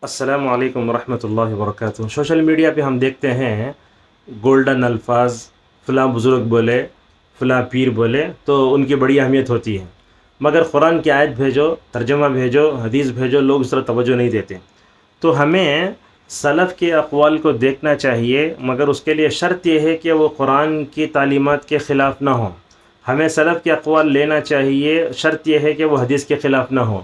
السلام علیکم ورحمۃ اللہ وبرکاتہ۔ سوشل میڈیا پہ ہم دیکھتے ہیں گولڈن الفاظ، فلاں بزرگ بولے، فلاں پیر بولے تو ان کی بڑی اہمیت ہوتی ہے، مگر قرآن کی آیت بھیجو، ترجمہ بھیجو، حدیث بھیجو، لوگ اس طرح توجہ نہیں دیتے۔ تو ہمیں سلف کے اقوال کو دیکھنا چاہیے، مگر اس کے لیے شرط یہ ہے کہ وہ قرآن کی تعلیمات کے خلاف نہ ہوں۔ ہمیں سلف کے اقوال لینا چاہیے، شرط یہ ہے کہ وہ حدیث کے خلاف نہ ہوں۔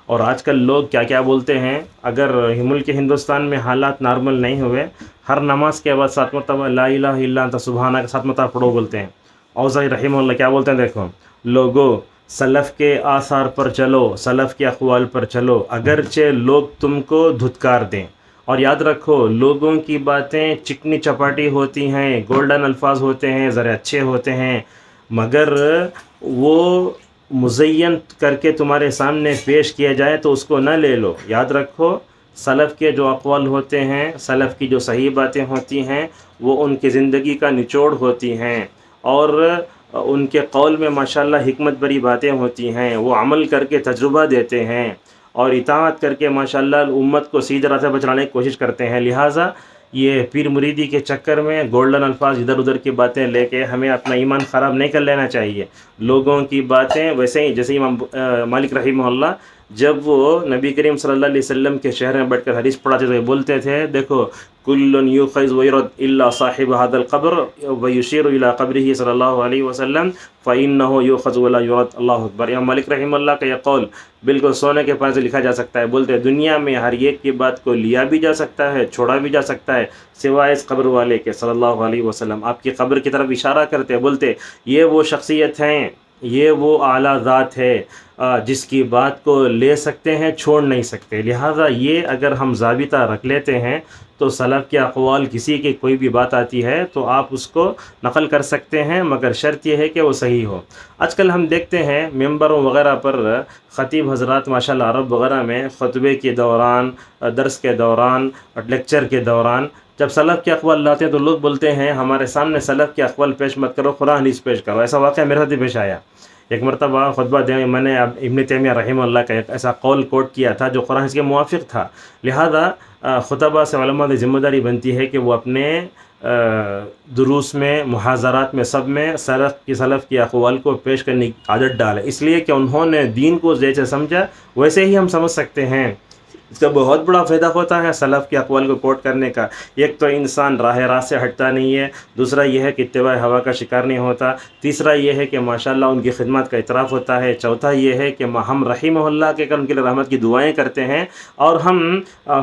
اور آج کل لوگ کیا کیا بولتے ہیں، اگر ملک ہندوستان میں حالات نارمل نہیں ہوئے، ہر نماز کے بعد 7 مرتبہ لا الہ الا انت سبحانک 7 مرتبہ پڑھو بولتے ہیں۔ اوزاعی رحمہ اللہ کیا بولتے ہیں، دیکھو لوگو سلف کے آثار پر چلو، سلف کے اقوال پر چلو، اگرچہ لوگ تم کو دھتکار دیں۔ اور یاد رکھو، لوگوں کی باتیں چکنی چپاٹی ہوتی ہیں، گولڈن الفاظ ہوتے ہیں، ذرا اچھے ہوتے ہیں، مگر وہ مزین کر کے تمہارے سامنے پیش کیا جائے تو اس کو نہ لے لو۔ یاد رکھو، سلف کے جو اقوال ہوتے ہیں، سلف کی جو صحیح باتیں ہوتی ہیں، وہ ان کی زندگی کا نچوڑ ہوتی ہیں، اور ان کے قول میں ماشاءاللہ حکمت بری باتیں ہوتی ہیں، وہ عمل کر کے تجربہ دیتے ہیں اور اطاعت کر کے ماشاءاللہ امت کو سیدھے راستے پر چلانے کی کوشش کرتے ہیں۔ لہٰذا یہ پیر مریدی کے چکر میں گولڈن الفاظ ادھر ادھر کی باتیں لے کے ہمیں اپنا ایمان خراب نہیں کر لینا چاہیے۔ لوگوں کی باتیں ویسے ہی، جیسے امام مالک رحمہ اللہ جب وہ نبی کریم صلی اللہ علیہ وسلم کے شہر میں بیٹھ کر حدیث پڑھاتے تھے، بولتے تھے دیکھو کل یؤخذ ویرد الا صاحب هذا القبر ویشیر الی قبرہ صلی اللہ علیہ وسلم فانہ یؤخذ ولا یرد۔ اللہ اکبر۔ امام مالک رحمہ اللہ کا یہ قول بالکل سونے کے پانے سے لکھا جا سکتا ہے۔ بولتے ہیں دنیا میں ہر ایک کی بات کو لیا بھی جا سکتا ہے، چھوڑا بھی جا سکتا ہے، سوائے اس قبر والے کے صلی اللہ علیہ وسلم۔ آپ کی قبر کی طرف اشارہ کرتے بولتے یہ وہ شخصیت ہیں، یہ وہ اعلیٰ ذات ہے جس کی بات کو لے سکتے ہیں، چھوڑ نہیں سکتے۔ لہٰذا یہ اگر ہم ضابطہ رکھ لیتے ہیں تو سلف کے اقوال کسی کی کوئی بھی بات آتی ہے تو آپ اس کو نقل کر سکتے ہیں، مگر شرط یہ ہے کہ وہ صحیح ہو۔ آج کل ہم دیکھتے ہیں ممبروں وغیرہ پر خطیب حضرات ماشاءاللہ عرب وغیرہ میں خطبے کے دوران، درس کے دوران، لیکچر کے دوران جب سلف کے اقوال لاتے ہیں تو لوگ بولتے ہیں ہمارے سامنے سلف کے اقوال پیش مت کرو، قرآن حدیث پیش کرو۔ ایسا واقعہ میرے ساتھ پیش آیا۔ ایک مرتبہ خطبہ دینے میں نے ابن تیمیہ رحمہ اللہ کا ایک ایسا قول کوٹ کیا تھا جو قرآن حدیث کے موافق تھا۔ لہذا خطبہ سے علماء کی ذمہ داری بنتی ہے کہ وہ اپنے دروس میں، محاضرات میں، سب میں سلف کی اقوال کو پیش کرنے کی عادت ڈالے، اس لیے کہ انہوں نے دین کو جیسے سمجھا ویسے ہی ہم سمجھ سکتے ہیں۔ اس کا بہت بڑا فائدہ ہوتا ہے سلف کے اقوال کو کوٹ کرنے کا۔ ایک تو انسان راہ راست سے ہٹتا نہیں ہے، دوسرا یہ ہے کہ اتباع ہوا کا شکار نہیں ہوتا، تیسرا یہ ہے کہ ماشاءاللہ ان کی خدمات کا اعتراف ہوتا ہے، چوتھا یہ ہے کہ ہم رحمہ اللہ کے ان کے لیے رحمت کی دعائیں کرتے ہیں، اور ہم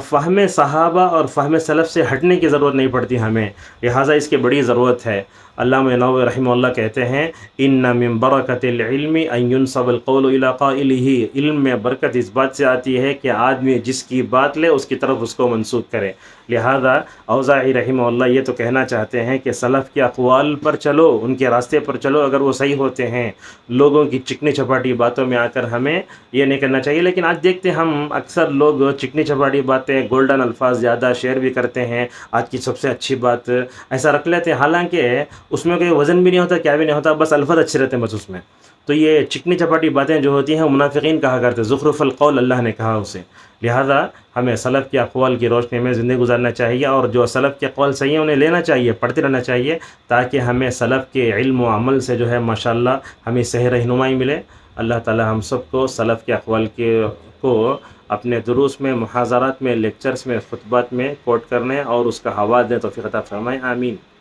فہم صحابہ اور فہم سلف سے ہٹنے کی ضرورت نہیں پڑتی ہمیں۔ لہٰذا اس کی بڑی ضرورت ہے۔ علامہ نووی رحمہ اللہ کہتے ہیں ان من برکت العلم ان ينسب القول الى قائلہ، علم میں برکت اس بات سے آتی ہے کہ آدمی جس کی بات لے اس کی طرف اس کو منسوب کرے۔ لہذا اوزاعی رحمہ اللہ یہ تو کہنا چاہتے ہیں کہ سلف کے اقوال پر چلو، ان کے راستے پر چلو، اگر وہ صحیح ہوتے ہیں۔ لوگوں کی چکنی چپاٹی باتوں میں آ کر ہمیں یہ نہیں کرنا چاہیے۔ لیکن آج دیکھتے ہم اکثر لوگ چکنی چپاٹی باتیں، گولڈن الفاظ زیادہ شیئر بھی کرتے ہیں۔ آج کی سب سے اچھی بات ایسا رکھ لیتے ہیں، حالانکہ اس میں کوئی وزن بھی نہیں ہوتا، کیا بھی نہیں ہوتا، بس الفاظ اچھے رہتے ہیں بس اس میں۔ تو یہ چکنی چپاٹی باتیں جو ہوتی ہیں وہ منافقین کہا کرتے، زخرف القول اللہ نے کہا اسے۔ لہذا ہمیں سلف کے اقوال کی روشنی میں زندگی گزارنا چاہیے، اور جو سلف کے اقوال صحیح ہیں انہیں لینا چاہیے، پڑھتے رہنا چاہیے، تاکہ ہمیں سلف کے علم و عمل سے جو ہے ماشاءاللہ ہمیں صحیح رہنمائی ملے۔ اللہ تعالی ہم سب کو سلف کے اقوال کو اپنے دروس میں، محاضرات میں، لیکچرز میں، خطبات میں کوٹ کرنے اور اس کا حوالہ دیں، توفیق عطا فرمائیں، آمین۔